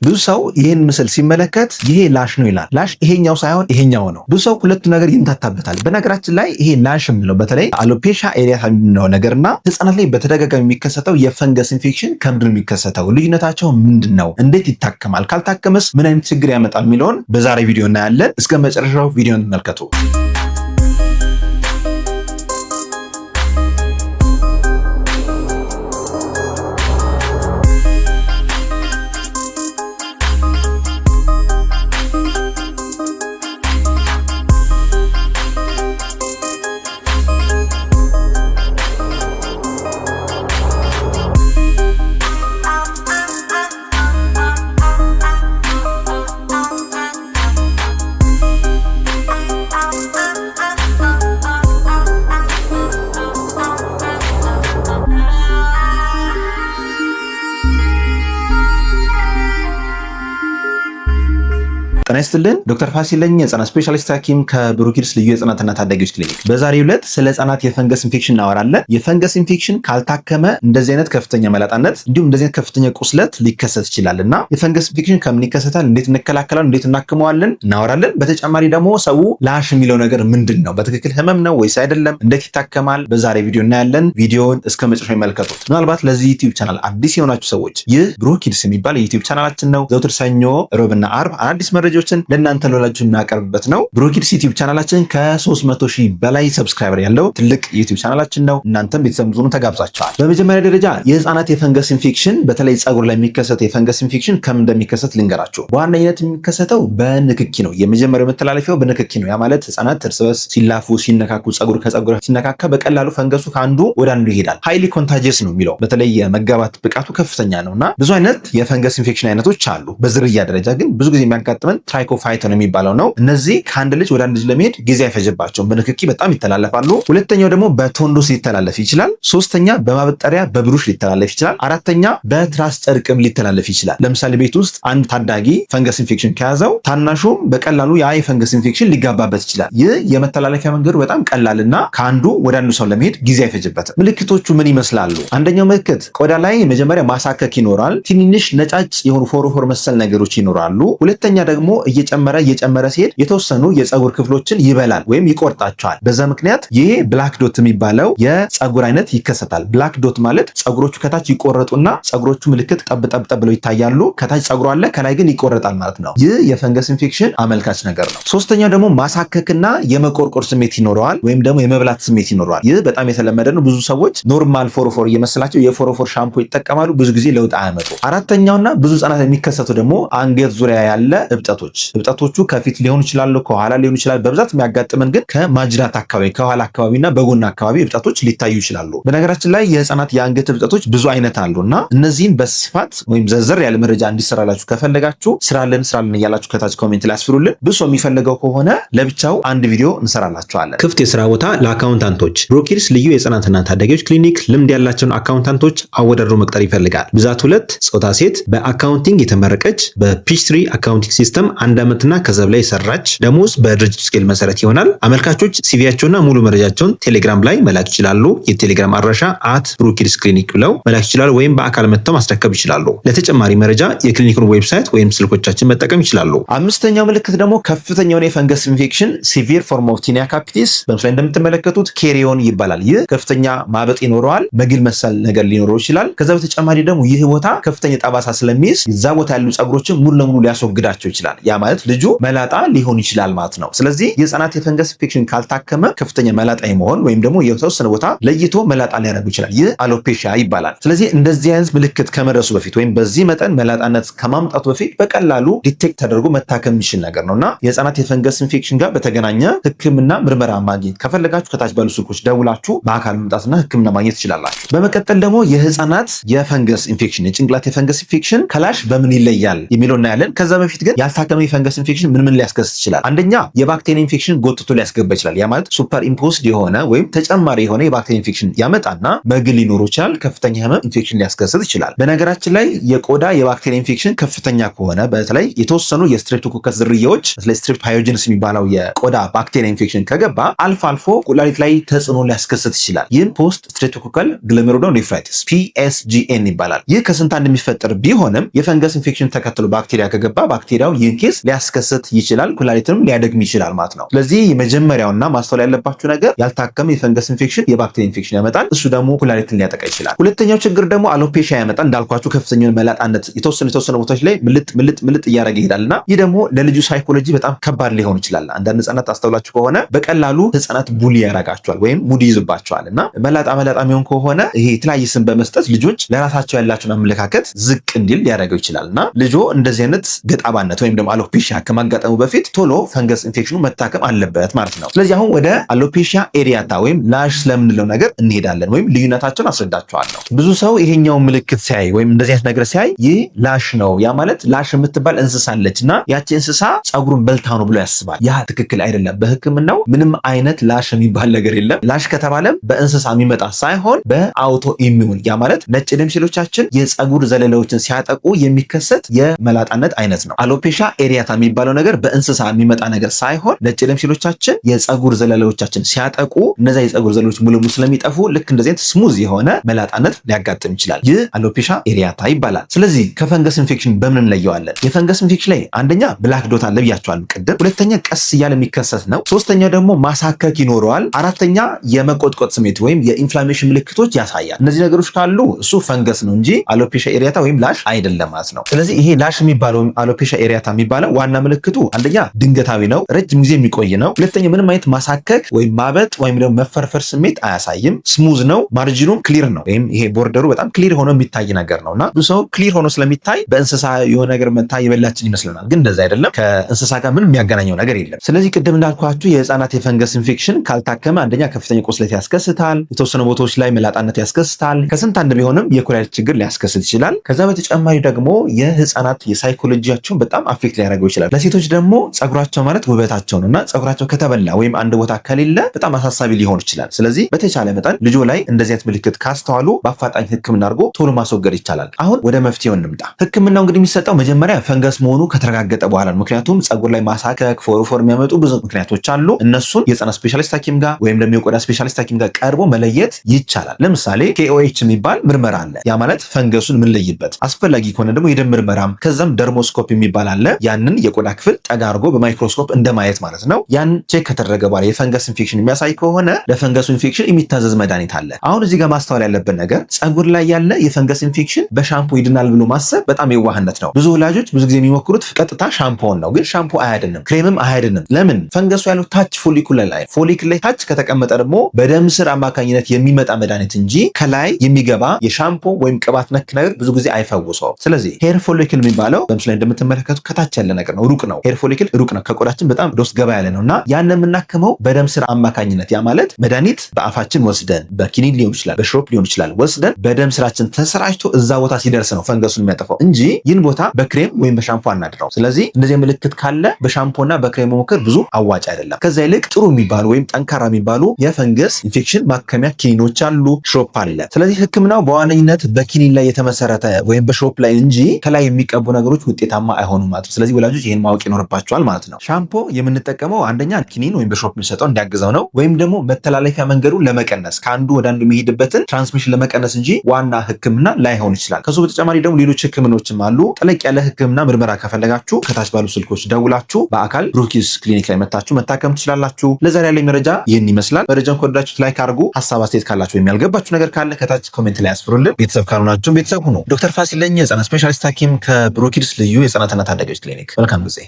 ብዙ ሰው ይህን ምስል ሲመለከት ይሄ ላሽ ነው ይላል። ላሽ ይሄኛው ሳይሆን ይሄኛው ነው። ብዙ ሰው ሁለቱ ነገር ይምታታበታል። በነገራችን ላይ ይሄ ላሽ የምንለው በተለይ አሎፔሺያ ኤሪያታ የምንለው ነገርና ህፃናት ላይ በተደጋጋሚ የሚከሰተው የፈንገስ ኢንፌክሽን ከምንድን የሚከሰተው ልዩነታቸው ምንድን ነው? እንዴት ይታከማል? ካልታከመስ ምን አይነት ችግር ያመጣል የሚለውን በዛሬ ቪዲዮ እናያለን። እስከ መጨረሻው ቪዲዮን ተመልከቱ። ጤና ይስጥልን። ዶክተር ፋሲል ነኝ፣ የህፃናት ስፔሻሊስት ሐኪም ከብሩክ ኪድስ ልዩ የህፃናትና ታዳጊዎች ክሊኒክ። በዛሬው ዕለት ስለ ህፃናት የፈንገስ ኢንፌክሽን እናወራለን። የፈንገስ ኢንፌክሽን ካልታከመ እንደዚህ አይነት ከፍተኛ መላጣነት እንዲሁም እንደዚህ አይነት ከፍተኛ ቁስለት ሊከሰት ይችላል እና የፈንገስ ኢንፌክሽን ከምን ይከሰታል፣ እንዴት እንከላከላለን፣ እንዴት እናክመዋለን እናወራለን። በተጨማሪ ደግሞ ሰው ላሽ የሚለው ነገር ምንድን ነው? በትክክል ህመም ነው ወይስ አይደለም? እንዴት ይታከማል? በዛሬ ቪዲዮ እናያለን። ቪዲዮውን እስከ መጨረሻው ይመልከቱት። ምናልባት ለዚህ ዩቲዩብ ቻናል አዲስ የሆናችሁ ሰዎች ይህ ብሩክ ኪድስ የሚባል የዩቲዩብ ቻናላችን ነው። ዘውትር ሰኞ፣ ሮብና አርብ አዲስ መረጃዎችን ለእናንተ ለወላጆች እናቀርብበት ነው። ብሩክ ኪድስ ዩቲዩብ ቻናላችን ከ300,000 በላይ ሰብስክራይበር ያለው ትልቅ ዩቲዩብ ቻናላችን ነው። እናንተም ቤተሰብ ብዙ ተጋብዛችኋል። በመጀመሪያ ደረጃ የህፃናት የፈንገስ ኢንፌክሽን በተለይ ፀጉር ላይ የሚከሰት የፈንገስ ኢንፌክሽን ከምን እንደሚከሰት ልንገራችሁ። በዋነኝነት የሚከሰተው በንክኪ ነው። የመጀመሪያው መተላለፊያው በንክኪ ነው። ያ ማለት ህፃናት እርስ በርስ ሲላፉ፣ ሲነካኩ፣ ፀጉር ከፀጉር ሲነካካ በቀላሉ ፈንገሱ ከአንዱ ወደ አንዱ ይሄዳል። ሃይሊ ኮንታጂየስ ነው የሚለው በተለይ የመጋባት ብቃቱ ከፍተኛ ነውና ብዙ አይነት የፈንገስ ኢንፌክሽን አይነቶች አሉ። በዝርያ ደረጃ ግን ብዙ ጊዜ የሚያጋጥመን ትራይኮፋይተን የሚባለው ነው። እነዚህ ከአንድ ልጅ ወደ አንድ ልጅ ለመሄድ ጊዜ አይፈጅባቸውም። በንክኪ በጣም ይተላለፋሉ። ሁለተኛው ደግሞ በቶንዶስ ሊተላለፍ ይችላል። ሶስተኛ በማበጠሪያ በብሩሽ ሊተላለፍ ይችላል። አራተኛ በትራስ ጨርቅም ሊተላለፍ ይችላል። ለምሳሌ ቤት ውስጥ አንድ ታዳጊ ፈንገስ ኢንፌክሽን ከያዘው ታናሹም በቀላሉ ያ የፈንገስ ኢንፌክሽን ሊጋባበት ይችላል። ይህ የመተላለፊያ መንገዱ በጣም ቀላልና ከአንዱ ወደ አንዱ ሰው ለመሄድ ጊዜ አይፈጅበትም። ምልክቶቹ ምን ይመስላሉ? አንደኛው ምልክት ቆዳ ላይ መጀመሪያ ማሳከክ ይኖራል። ትንንሽ ነጫጭ የሆኑ ፎሮፎር መሰል ነገሮች ይኖራሉ። ሁለተኛ ደግሞ እየጨመረ ሲሄድ የተወሰኑ የፀጉር ክፍሎችን ይበላል ወይም ይቆርጣቸዋል። በዛ ምክንያት ይሄ ብላክ ዶት የሚባለው የፀጉር አይነት ይከሰታል። ብላክ ዶት ማለት ፀጉሮቹ ከታች ይቆረጡና ፀጉሮቹ ምልክት ጠብ ብለው ይታያሉ። ከታች ፀጉሩ አለ፣ ከላይ ግን ይቆረጣል ማለት ነው። ይህ የፈንገስ ኢንፌክሽን አመልካች ነገር ነው። ሶስተኛው ደግሞ ማሳከክና የመቆርቆር ስሜት ይኖረዋል ወይም ደግሞ የመብላት ስሜት ይኖረዋል። ይህ በጣም የተለመደ ነው። ብዙ ሰዎች ኖርማል ፎሮፎር እየመሰላቸው የፎሮፎር ሻምፖ ይጠቀማሉ። ብዙ ጊዜ ለውጥ አያመጡ። አራተኛውና ብዙ ህጻናት የሚከሰቱ ደግሞ አንገት ዙሪያ ያለ እብጠቶቹ ከፊት ሊሆኑ ይችላሉ፣ ከኋላ ሊሆኑ ይችላል። በብዛት የሚያጋጥመን ግን ከማጅራት አካባቢ ከኋላ አካባቢና በጎን አካባቢ እብጠቶች ሊታዩ ይችላሉ። በነገራችን ላይ የህፃናት የአንገት እብጠቶች ብዙ አይነት አሉና እነዚህን በስፋት ወይም ዘርዘር ያለ መረጃ እንዲሰራላችሁ ከፈለጋችሁ ስራልን እያላችሁ ከታች ኮሜንት ላይ አስፍሩልን። ብዙ የሚፈልገው ከሆነ ለብቻው አንድ ቪዲዮ እንሰራላችኋለን። ክፍት የስራ ቦታ ለአካውንታንቶች ብሩክ ኪድስ ልዩ የህፃናትና ታዳጊዎች ክሊኒክ ልምድ ያላቸውን አካውንታንቶች አወዳድሮ መቅጠር ይፈልጋል። ብዛት 2፣ ጾታ ሴት፣ በአካውንቲንግ የተመረቀች፣ በፒችትሪ አካውንቲንግ ሲስተም 1 ዓመትና ከዛ በላይ ሰራች፣ ደሞዝ በድርጅቱ ስኬል መሰረት ይሆናል። አመልካቾች ሲቪያቸውና ሙሉ መረጃቸውን ቴሌግራም ላይ መላክ ይችላሉ። የቴሌግራም አድራሻ @ብሩክ ኪድስ ክሊኒክ ብለው መላክ ይችላሉ፣ ወይም በአካል መጥተው ማስረከብ ይችላሉ። ለተጨማሪ መረጃ የክሊኒኩን ዌብሳይት ወይም ስልኮቻችን መጠቀም ይችላሉ። አምስተኛው ምልክት ደግሞ ከፍተኛ የሆነ የፈንገስ ኢንፌክሽን ሲቪር ፎርም ኦፍ ቲኒያ ካፒቲስ በምስሉ ላይ እንደምትመለከቱት ኬሪዮን ይባላል። ይህ ከፍተኛ ማበጥ ይኖረዋል። መግል መሰል ነገር ሊኖረው ይችላል። ከዛ በተጨማሪ ደግሞ ይህ ቦታ ከፍተኛ ጠባሳ ስለሚይዝ እዛ ቦታ ያሉ ፀጉሮችን ሙሉ ለሙሉ ሊያስወግዳቸው ይችላል። ያ ማለት ልጁ መላጣ ሊሆን ይችላል ማለት ነው። ስለዚህ የህፃናት የፈንገስ ኢንፌክሽን ካልታከመ ከፍተኛ መላጣ የመሆን ወይም ደግሞ የተወሰነ ቦታ ለይቶ መላጣ ሊያደርጉ ይችላል። ይህ አሎፔሺያ ይባላል። ስለዚህ እንደዚህ አይነት ምልክት ከመድረሱ በፊት ወይም በዚህ መጠን መላጣነት ከማምጣቱ በፊት በቀላሉ ዲቴክት ተደርጎ መታከም የሚችል ነገር ነውና የህፃናት የፈንገስ ኢንፌክሽን ጋር በተገናኘ ህክምና ምርመራ ማግኘት ከፈለጋችሁ ከታች ባሉ ስልኮች ደውላችሁ በአካል መምጣትና ህክምና ማግኘት ትችላላችሁ። በመቀጠል ደግሞ የህፃናት የፈንገስ ኢንፌክሽን የጭንቅላት የፈንገስ ኢንፌክሽን ከላሽ በምን ይለያል የሚለው እናያለን። ከዛ በፊት ግን ያልታከመ ያልታከመ የፈንገስ ኢንፌክሽን ምን ሊያስከስት ይችላል? አንደኛ የባክቴሪያ ኢንፌክሽን ጎትቶ ሊያስገባ ይችላል። ያ ማለት ሱፐር ኢምፖዝድ የሆነ ወይም ተጨማሪ የሆነ የባክቴሪያ ኢንፌክሽን ያመጣና መግል ሊኖር ይችላል። ከፍተኛ ህመም ኢንፌክሽን ሊያስከስት ይችላል። በነገራችን ላይ የቆዳ የባክቴሪያ ኢንፌክሽን ከፍተኛ ከሆነ በተለይ የተወሰኑ የስትሬፕቶኮከስ ዝርያዎች ስትሬፕ ሃዮጀንስ የሚባለው የቆዳ ባክቴሪያ ኢንፌክሽን ከገባ አልፎ አልፎ ኩላሊት ላይ ተጽዕኖ ሊያስከስት ይችላል። ይህም ፖስት ስትሬፕቶኮካል ግሎሜሩሎኔፍራይቲስ PSGN ይባላል። ይህ ከስንት አንድ የሚፈጠር ቢሆንም የፈንገስ ኢንፌክሽን ተከትሎ ባክቴሪያ ከገባ ባክቴሪያው ይህን ኬስ ሊያስከስት ይችላል፣ ኩላሊትንም ሊያደግም ይችላል ማለት ነው። ስለዚህ የመጀመሪያውና ማስተዋል ያለባችሁ ነገር ያልታከመ የፈንገስ ኢንፌክሽን የባክቴሪያ ኢንፌክሽን ያመጣል። እሱ ደግሞ ኩላሊትን ሊያጠቃ ይችላል። ሁለተኛው ችግር ደግሞ አሎፔሻ ያመጣል። እንዳልኳችሁ ከፍተኛውን መላጣነት የተወሰኑ ቦታዎች ላይ ምልጥ እያደረገ ይሄዳልና ይህ ደግሞ ለልጁ ሳይኮሎጂ በጣም ከባድ ሊሆን ይችላል። አንዳንድ ህጻናት አስተውላችሁ ከሆነ በቀላሉ ህጻናት ቡሊ ያረጋቸዋል ወይም ሙድ ይይዝባቸዋል እና መላጣ የሚሆን ከሆነ ይሄ የተለያየ ስም በመስጠት ልጆች ለራሳቸው ያላቸውን አመለካከት ዝቅ እንዲል ሊያደርገው ይችላልና ልጆ እንደዚህ አይነት ገጣባነት ወይም ደግሞ አሎፔሻ ከማጋጠሙ በፊት ቶሎ ፈንገስ ኢንፌክሽኑ መታከም አለበት ማለት ነው። ስለዚህ አሁን ወደ አሎፔሻ ኤሪያታ ወይም ላሽ ስለምንለው ነገር እንሄዳለን ወይም ልዩነታቸውን አስረዳቸዋለሁ። ብዙ ሰው ይሄኛው ምልክት ሲያይ ወይም እንደዚህ አይነት ነገር ሲያይ ይህ ላሽ ነው፣ ያ ማለት ላሽ የምትባል እንስሳ አለች እና ያቺ እንስሳ ጸጉሩን በልታ ነው ብሎ ያስባል። ያ ትክክል አይደለም። በህክምናው ምንም አይነት ላሽ የሚባል ነገር የለም። ላሽ ከተባለም በእንስሳ የሚመጣ ሳይሆን በአውቶ ኢሚዩን ያ ማለት ነጭ ደም ሴሎቻችን የጸጉር ዘለላዎችን ሲያጠቁ የሚከሰት የመላጣነት አይነት ነው። አሎፔሻ ኤሪያታ የሚባለው ነገር በእንስሳ የሚመጣ ነገር ሳይሆን ነጭ ደም ሴሎቻችን የጸጉር ዘለላዎቻችን ሲያጠቁ እነዛ የጸጉር ዘለላዎች ሙሉ ሙሉ ስለሚጠፉ ልክ እንደዚህ አይነት ስሙዝ የሆነ መላጣነት ሊያጋጥም ይችላል። ይህ አሎፔሻ ኤሪያታ ይባላል። ስለዚህ ከፈንገስ ኢንፌክሽን በምን እንለየዋለን? የፈንገስ ኢንፌክሽን ላይ አንደኛ ብላክ ዶት አለ ብያቸዋለሁ ቅድም። ሁለተኛ ቀስ እያለ የሚከሰት ነው። ሶስተኛ ደግሞ ማሳከክ ይኖረዋል። አራተኛ የመቆጥቆጥ ስሜት ወይም የኢንፍላሜሽን ምልክቶች ያሳያል። እነዚህ ነገሮች ካሉ እሱ ፈንገስ ነው እንጂ አሎፔሻ ኤሪያታ ወይም ላሽ አይደለም ማለት ነው። ስለዚህ ይሄ ላሽ የሚባለው ወይም አሎፔሻ ኤሪያታ የሚባለው ዋና ምልክቱ አንደኛ ድንገታዊ ነው፣ ረጅም ጊዜ የሚቆይ ነው። ሁለተኛ ምንም አይነት ማሳከክ ወይም ማበጥ ወይም ደግሞ መፈርፈር ስሜት አያሳይም። ስሙዝ ነው፣ ማርጂኑም ክሊር ነው ወይም ይሄ ቦርደሩ በጣም ክሊር ሆኖ የሚታይ ነገር ነውና ብዙ ሰው ክሊር ሆኖ ስለሚታይ በእንስሳ የሆነ ነገር መታ የበላችን ይመስለናል። ግን እንደዛ አይደለም። ከእንስሳ ጋር ምንም የሚያገናኘው ነገር የለም። ስለዚህ ቅድም እንዳልኳችሁ የህፃናት የፈንገስ ኢንፌክሽን ካልታከመ አንደኛ ከፍተኛ ቁስለት ያስከስታል፣ የተወሰኑ ቦታዎች ላይ መላጣነት ያስከስታል። ከስንት አንድ ቢሆንም የኩላሊት ችግር ሊያስከስት ይችላል። ከዛ በተጨማሪ ደግሞ የህፃናት የሳይኮሎጂያቸውን በጣም አፌክት ሊያደርገው ይችላል። ለሴቶች ደግሞ ጸጉራቸው ማለት ውበታቸው ነውና ጸጉራቸው ከተበላ ወይም አንድ ቦታ ከሌለ በጣም አሳሳቢ ሊሆን ይችላል። ስለዚህ በተቻለ መጠን ልጆ ላይ እንደዚህ አይነት ምልክት ካስተዋሉ በአፋጣኝ ህክምና አድርጎ ቶሎ ማስወገድ ይቻላል። አሁን ወደ መፍትሄው እንምጣ። ህክምናው እንግዲህ የሚሰጠው መጀመሪያ ፈንገስ መሆኑ ከተረጋገጠ በኋላ ነው። ምክንያቱም ጸጉር ላይ ማሳከክ፣ ፎርፎር የሚያመጡ ብዙ ምክንያቶች አሉ። እነሱን የህፃናት ስፔሻሊስት ሐኪም ጋር ወይም ደግሞ የቆዳ ስፔሻሊስት ሐኪም ጋር ቀርቦ መለየት ይቻላል። ለምሳሌ KOH የሚባል ምርመራ አለ። ያ ማለት ፈንገሱን የምንለይበት፣ አስፈላጊ ከሆነ ደግሞ የደም ምርመራም፣ ከዛም ደርሞስኮፕ የሚባል አለ። ያንን የቆዳ ክፍል ጠጋ አድርጎ በማይክሮስኮፕ እንደማየት ማለት ነው። ያን ቼክ ከተደረገ በኋላ የፈንገስ ኢንፌክሽን የሚያሳይ ከሆነ ለፈንገሱ ኢንፌክሽን የሚታዘዝ መድኃኒት አለ። አሁን እዚህ ጋር ማስተዋል ያለብን ነገር ጸጉር ላይ ያለ የፈንገስ ኢንፌክሽን በሻምፖ ይድናል ብሎ ማሰብ በጣም የዋህነት ነው። ብዙ ወላጆች ብዙ ጊዜ የሚሞክሩት ቀጥታ ሻምፖን ነው። ግን ሻምፖ አያድንም፣ ክሬምም አያድንም። ለምን? ፈንገሱ ያለው ታች ፎሊኩል ላይ ታች ከተቀመጠ ደግሞ በደም ስር አማካኝነት የሚመጣ መድኃኒት እንጂ ከላይ የሚገባ የሻምፖ ወይም ቅባት ነክ ነገር ብዙ ጊዜ አይፈውሰውም። ስለዚህ ሄር ፎሊክል የሚባለው በምስሉ ላይ እንደምትመለከቱ ከታች ያለ ነገር ነው፣ ሩቅ ነው። ሄር ፎሊክል ሩቅ ነው፣ ከቆዳችን በጣም ወደ ውስጥ ገባ ያለ ነውና ያን የምናክመው በደም ስር አማካኝነት። ያ ማለት መድኃኒት በአፋችን ወስደን በኪኒን ሊሆን ይችላል፣ በሽሮፕ ሊሆን ይችላል ወስደን በደም ስራችን ተሰራጭቶ እዛ ቦታ ሲደርስ ነው ፈንገሱን የሚያጠፋው እንጂ ይህን ቦታ በክሬም ወይም በሻምፖ አናድረው። ስለዚህ እንደዚህ ምልክት ካለ በሻምፖና በክሬም መሞከር ብዙ አዋጭ አይደለም። ከዛ ይልቅ ጥሩ የሚባሉ ወይም ጠንካራ የሚባሉ የፈንገስ ኢንፌክሽን ማከሚያ ኪኒኖች አሉ፣ ሽሮፕ አለ። ስለዚህ ህክምናው በዋነኝነት በኪኒን ላይ የተመሰረተ ወይም በሽሮፕ ላይ እንጂ ከላይ የሚቀቡ ነገሮች ውጤታማ አይሆኑም ማለት ነው። ስለዚህ ወላጆች ይህን ማወቅ ይኖርባቸዋል ማለት ነው። ሻምፖ የምንጠቀመው አንደኛ ኪኒን ወይም በሽሮፕ የሚሰጠው እንዲያግዘው ነው፣ ወይም ደግሞ መተላለፊያ መንገዱን ለመቀነስ ከአንዱ ወደ አንዱ የሚሄድበትን ትራንስሚሽን ለመቀነስ እንጂ ዋና ህክምና ላይሆን ይችላል። ከሱ በተጨማሪ ደግሞ ሌሎች ህክምናዎችም አሉ። ጠለቅ ያለ ህክምና ምርመራ ከፈለጋችሁ ከታች ባሉ ስልኮች ደውላችሁ በአካል ብሩክ ኪድስ ክሊኒክ ላይ መታችሁ መታከም ትችላላችሁ። ለዛሬ ያለኝ መረጃ ይህን ይመስላል። መረጃውን ከወደዳችሁት ላይክ አድርጉ። ሀሳብ አስተያየት ካላችሁ ወይም ያልገባችሁ ነገር ካለ ከታች ኮሜንት ላይ ያስፍሩልን። ቤተሰብ ካልሆናችሁም ቤተሰብ ሁኑ። ዶክተር ፋሲል ነኝ፣ የህፃናት ስፔሻሊስት ሐኪም ከብሩክ ኪድስ ልዩ የህፃናትና ታዳጊዎች ክሊኒክ። መልካም ጊዜ